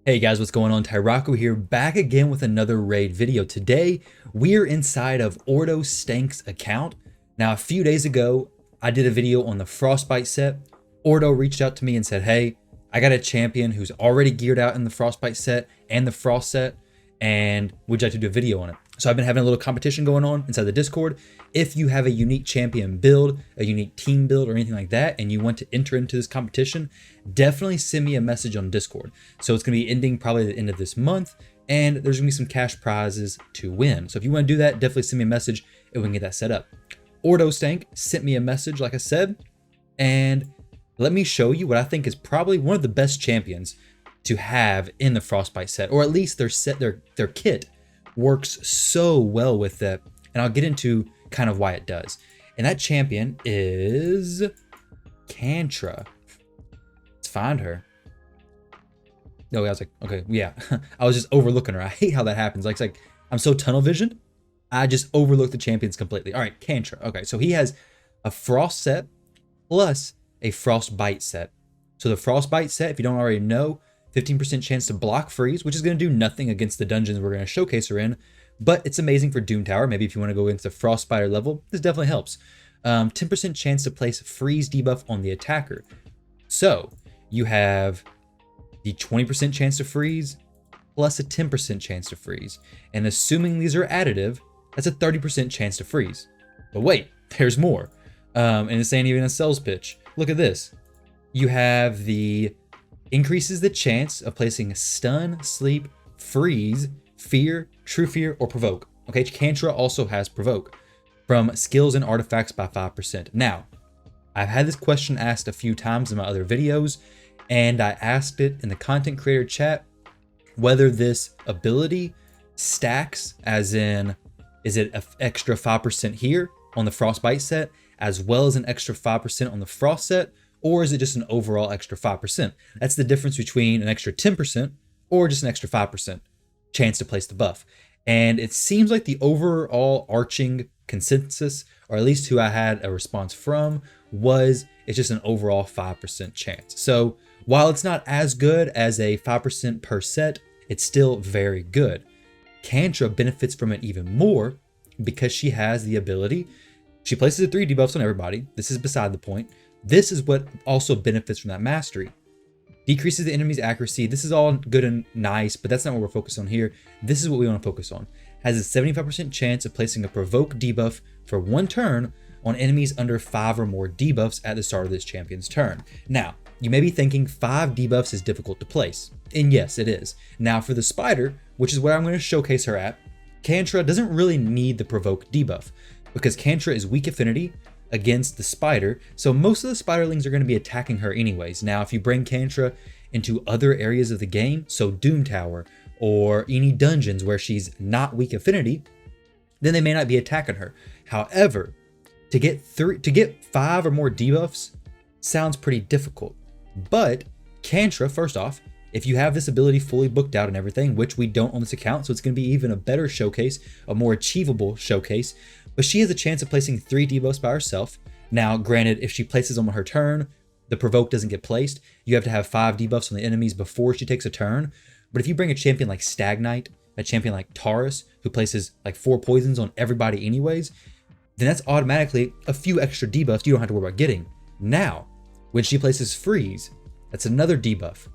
Hey guys, what's going on? Tyraco here, back again with another raid video. Today, we're inside of Ordo Stank's account. Now, a few days ago, I did a video on the Frostbite set. Ordo reached out to me and said, hey, I got a champion who's already geared out in the Frostbite set and the Frost set, and would you like to do a video on it? So I've been having a little competition going on inside the Discord. If you have a unique champion build, a unique team build, or anything like that, and you want to enter into this competition, definitely send me a message on Discord. So it's going to be ending probably at the end of this month, and there's going to be some cash prizes to win. So if you want to do that, definitely send me a message and we can get that set up. Ordo Stank sent me a message, like I said, and let me show you what I think is probably one of the best champions to have in the Frostbite set, or at least their kit works so well with that, and I'll get into kind of why it does. And that champion is Kantra. Let's find her. No, I was like, okay, yeah. I was just overlooking her. I hate how that happens. Like, it's like I'm so tunnel visioned, I just overlook the champions completely. All right, Kantra. Okay, so he has a Frost set plus a Frostbite set. So the Frostbite set, if you don't already know, 15% chance to block freeze, which is going to do nothing against the dungeons we're going to showcase her in, but it's amazing for Doom Tower. Maybe if you want to go into Frostbiter level, this definitely helps. 10% chance to place freeze debuff on the attacker. So you have the 20% chance to freeze plus a 10% chance to freeze. And assuming these are additive, that's a 30% chance to freeze. But wait, there's more. And this ain't even a sales pitch. Look at this. You have the increases the chance of placing stun, sleep, freeze, fear, true fear, or provoke. Okay, Kantra also has provoke from skills and artifacts by 5%. Now, I've had this question asked a few times in my other videos, and I asked it in the content creator chat whether this ability stacks, as in, is it an extra 5% here on the Frostbite set, as well as an extra 5% on the Frost set, or is it just an overall extra 5%? That's the difference between an extra 10% or just an extra 5% chance to place the buff. And it seems like the overall arching consensus, or at least who I had a response from, was it's just an overall 5% chance. So while it's not as good as a 5% per set, it's still very good. Kantra benefits from it even more because she has the ability. She places the 3 debuffs on everybody. This is beside the point. This is what also benefits from that mastery. Decreases the enemy's accuracy. This is all good and nice, but that's not what we're focused on here. This is what we want to focus on. Has a 75% chance of placing a provoke debuff for 1 turn on enemies under 5 or more debuffs at the start of this champion's turn. Now, you may be thinking 5 debuffs is difficult to place. And yes, it is. Now for the spider, which is where I'm going to showcase her at, Kantra doesn't really need the provoke debuff because Kantra is weak affinity against the spider, so most of the spiderlings are going to be attacking her anyways. Now, if you bring Kantra into other areas of the game, so Doom Tower or any dungeons where she's not weak affinity, then they may not be attacking her. However, to get 5 or more debuffs sounds pretty difficult. But Kantra, first off, if you have this ability fully booked out and everything, which we don't on this account, so it's going to be even a better showcase, a more achievable showcase, but she has a chance of placing 3 debuffs by herself. Now, granted, if she places them on her turn, the provoke doesn't get placed. You have to have 5 debuffs on the enemies before she takes a turn. But if you bring a champion like Stag Knight, a champion like Taurus, who places like 4 poisons on everybody anyways, then that's automatically a few extra debuffs you don't have to worry about getting. Now, when she places freeze, that's another debuff.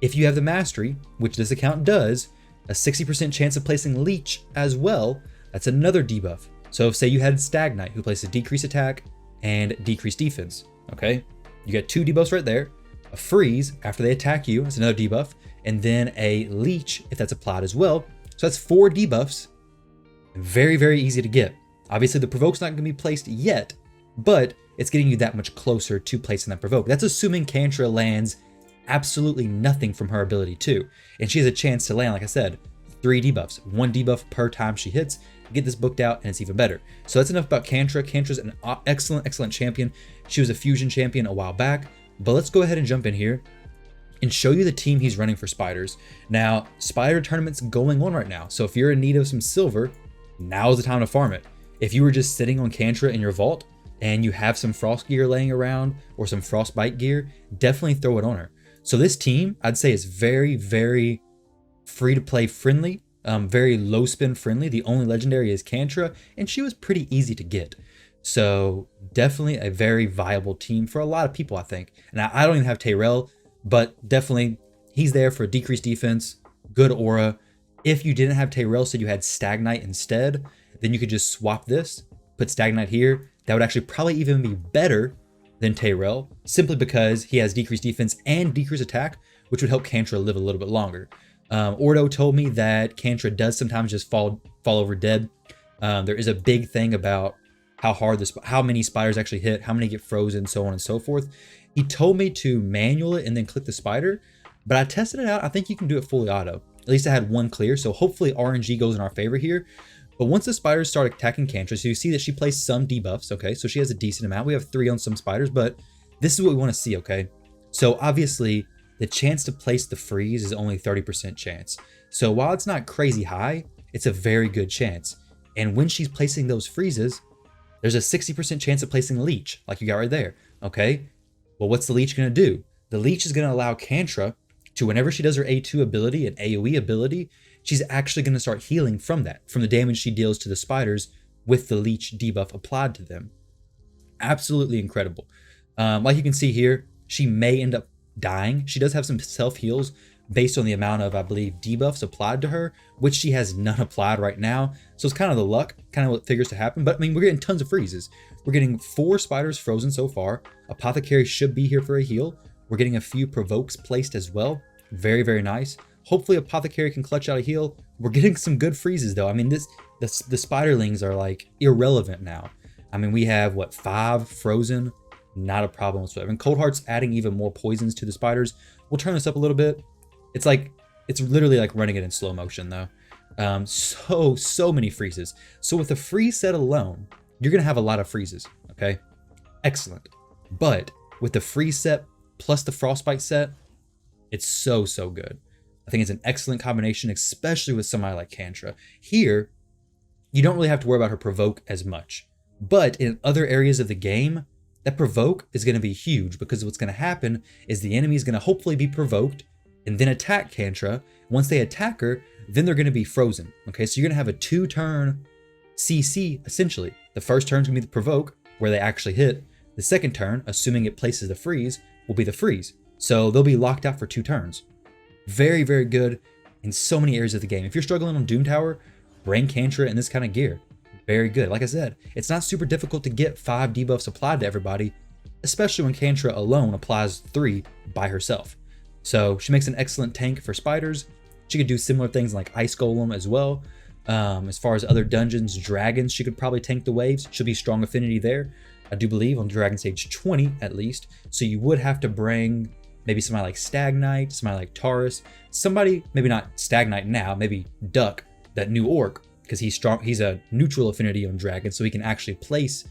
If you have the mastery, which this account does, a 60% chance of placing leech as well, that's another debuff. So if say you had Stag Knight who places decreased attack and decreased defense, okay? You got 2 debuffs right there, a freeze after they attack you, that's another debuff, and then a leech if that's applied as well. So that's 4 debuffs, very, very easy to get. Obviously the provoke's not gonna be placed yet, but it's getting you that much closer to placing that provoke. That's assuming Kantra lands absolutely nothing from her ability too. And she has a chance to land, like I said, 3 debuffs, 1 debuff per time she hits. Get this booked out and it's even better. So that's enough about Kantra. Kantra's an excellent champion. She was a fusion champion a while back, but let's go ahead and jump in here and show you the team he's running for spiders. Now, spider tournament's going on right now. So if you're in need of some silver, now's the time to farm it. If you were just sitting on Kantra in your vault and you have some frost gear laying around or some frostbite gear, definitely throw it on her. So this team, I'd say, is very, very free to play friendly, very low spin friendly. The only legendary is Kantra, and she was pretty easy to get. So definitely a very viable team for a lot of people, I think. And I don't even have Tyrell, but definitely he's there for decreased defense, good aura. If you didn't have Tyrell, so you had Stagnite instead, then you could just swap this, put Stagnite here. That would actually probably even be better than Tyrell, simply because he has decreased defense and decreased attack, which would help Kantra live a little bit longer. Ordo told me that Kantra does sometimes just fall over dead. There is a big thing about how many spiders actually hit, how many get frozen, so on and so forth. He told me to manual it and then click the spider, but I tested it out. I think you can do it fully auto. At least I had one clear, so hopefully RNG goes in our favor here. But once the spiders start attacking Kantra, so you see that she plays some debuffs, okay? So she has a decent amount. We have 3 on some spiders, but this is what we want to see, okay? So obviously, the chance to place the freeze is only 30% chance. So while it's not crazy high, it's a very good chance. And when she's placing those freezes, there's a 60% chance of placing Leech, like you got right there, okay? Well, what's the Leech going to do? The Leech is going to allow Kantra to, whenever she does her A2 ability and AoE ability, she's actually going to start healing from that, from the damage she deals to the spiders with the Leech debuff applied to them. Absolutely incredible. Like you can see here, she may end up dying. She does have some self-heals based on the amount of, I believe, debuffs applied to her, which she has none applied right now. So it's kind of the luck, kind of what figures to happen. But I mean, we're getting tons of freezes. We're getting 4 spiders frozen so far. Apothecary should be here for a heal. We're getting a few provokes placed as well. Very, very nice. Hopefully Apothecary can clutch out a heal. We're getting some good freezes though. I mean, the spiderlings are like irrelevant now. I mean, we have what, 5 frozen? Not a problem whatsoever. And Cold Heart's adding even more poisons to the spiders. We'll turn this up a little bit. It's literally like running it in slow motion though. So many freezes. So with the freeze set alone, you're gonna have a lot of freezes, okay? Excellent. But with the freeze set plus the frostbite set, it's so good. I think it's an excellent combination, especially with somebody like Kantra. Here, you don't really have to worry about her provoke as much. But in other areas of the game, that provoke is going to be huge, because what's going to happen is the enemy is going to hopefully be provoked and then attack Kantra. Once they attack her, then they're going to be frozen. Okay, so you're going to have a 2-turn CC essentially. The first turn is going to be the provoke, where they actually hit. The second turn, assuming it places the freeze, will be the freeze. So they'll be locked out for 2 turns. Very, very good in so many areas of the game. If you're struggling on Doom Tower, bring Kantra in this kind of gear. Very good. Like I said, it's not super difficult to get 5 debuffs applied to everybody, especially when Kantra alone applies 3 by herself. So she makes an excellent tank for spiders. She could do similar things like Ice Golem as well. As far as other dungeons, dragons, she could probably tank the waves. She'll be strong affinity there, I do believe, on Dragon Stage 20 at least. So you would have to bring maybe somebody like Stagnite, somebody like Taurus, somebody, maybe not Stagnite now, maybe Duck, that new orc, because he's strong. He's a neutral affinity on Dragon, so he can actually place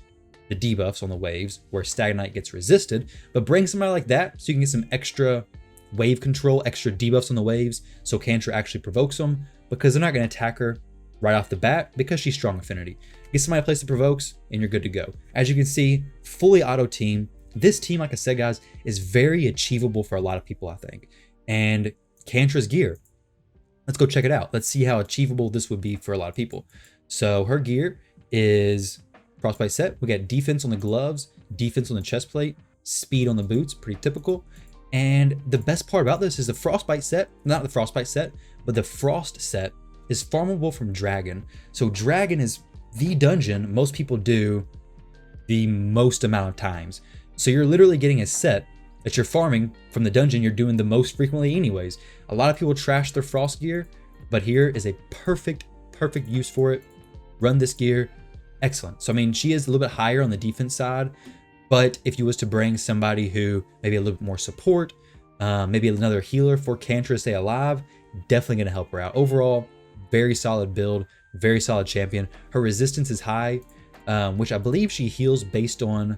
the debuffs on the waves where Stagnite gets resisted. But bring somebody like that so you can get some extra wave control, extra debuffs on the waves, so Kantra actually provokes them, because they're not going to attack her right off the bat because she's strong affinity. Get somebody to place the provokes and you're good to go. As you can see, fully auto team. This team, like I said, guys, is very achievable for a lot of people, I think. And Kantra's gear, let's go check it out. Let's see how achievable this would be for a lot of people. So her gear is Frostbite set. We got defense on the gloves, defense on the chest plate, speed on the boots, pretty typical. And the best part about this is the Frostbite set, not the Frostbite set, but the Frost set is farmable from Dragon. So Dragon is the dungeon most people do the most amount of times. So you're literally getting a set that you're farming from the dungeon you're doing the most frequently anyways. A lot of people trash their Frost gear, but here is a perfect use for it. Run this gear, excellent. So I mean, she is a little bit higher on the defense side, but if you was to bring somebody who maybe a little bit more support, maybe another healer for Kantra to stay alive, definitely gonna help her out. Overall, very solid build, very solid champion. Her resistance is high, which I believe she heals based on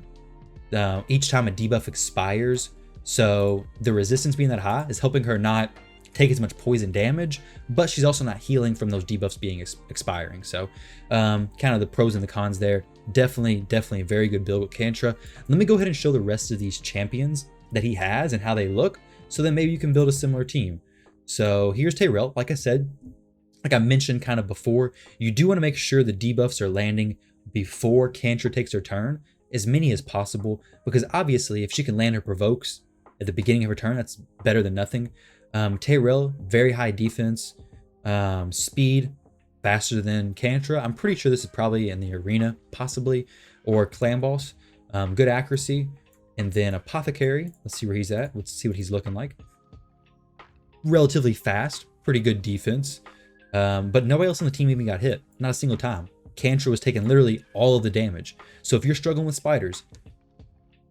each time a debuff expires. So the resistance being that high is helping her not take as much poison damage, but she's also not healing from those debuffs being expiring. So kind of the pros and the cons there. Definitely a very good build with Kantra. Let me go ahead and show the rest of these champions that he has and how they look, so then maybe you can build a similar team. So here's Tyrell. Like I said, like I mentioned kind of before, you do want to make sure the debuffs are landing before Kantra takes her turn, as many as possible, because obviously if she can land her provokes at the beginning of her turn, that's better than nothing. Tyrell, very high defense, speed, faster than Kantra. I'm pretty sure this is probably in the arena, possibly, or clan boss. Good accuracy. And then Apothecary, let's see where he's at. Let's see what he's looking like. Relatively fast, pretty good defense. But nobody else on the team even got hit, not a single time. Kantra was taking literally all of the damage. So if you're struggling with spiders,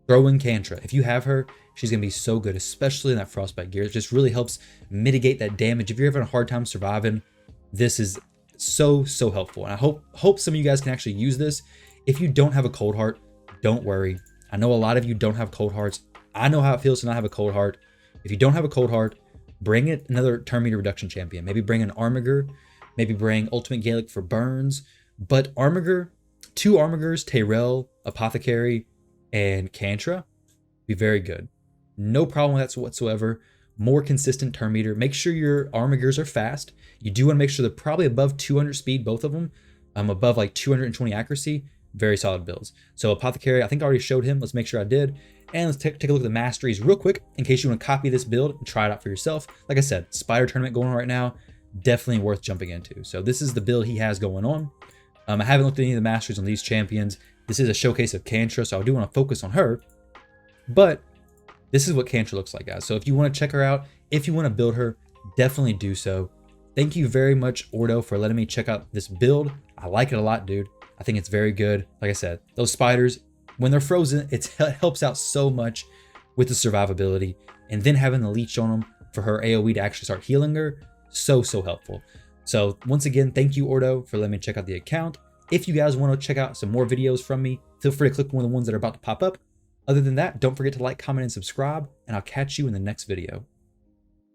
throw in Kantra. If you have her, she's going to be so good, especially in that frostbite gear. It just really helps mitigate that damage. If you're having a hard time surviving, this is so helpful. And I hope some of you guys can actually use this. If you don't have a cold heart, don't worry. I know a lot of you don't have cold hearts. I know how it feels to not have a cold heart. If you don't have a cold heart, bring it another turn meter reduction champion. Maybe bring an Armiger, maybe bring Ultimate Gaelic for burns. But Armiger, 2 Armigers, Tyrell, Apothecary, and Kantra be very good. No problem with that whatsoever. More consistent turn meter. Make sure your Armigers are fast. You do want to make sure they're probably above 200 speed, both of them. Above like 220 accuracy. Very solid builds. So Apothecary, I think I already showed him. Let's make sure I did. And let's take a look at the masteries real quick in case you want to copy this build and try it out for yourself. Like I said, Spider tournament going on right now. Definitely worth jumping into. So this is the build he has going on. I haven't looked at any of the masteries on these champions. This is a showcase of Kantra, so I do want to focus on her. But this is what Kantra looks like, guys. So if you want to check her out, if you want to build her, definitely do so. Thank you very much, Ordo, for letting me check out this build. I like it a lot, dude. I think it's very good. Like I said, those spiders, when they're frozen, it helps out so much with the survivability. And then having the leech on them for her AoE to actually start healing her, so helpful. So once again, thank you, Ordo, for letting me check out the account. If you guys want to check out some more videos from me, feel free to click one of the ones that are about to pop up. Other than that, don't forget to like, comment, and subscribe, and I'll catch you in the next video.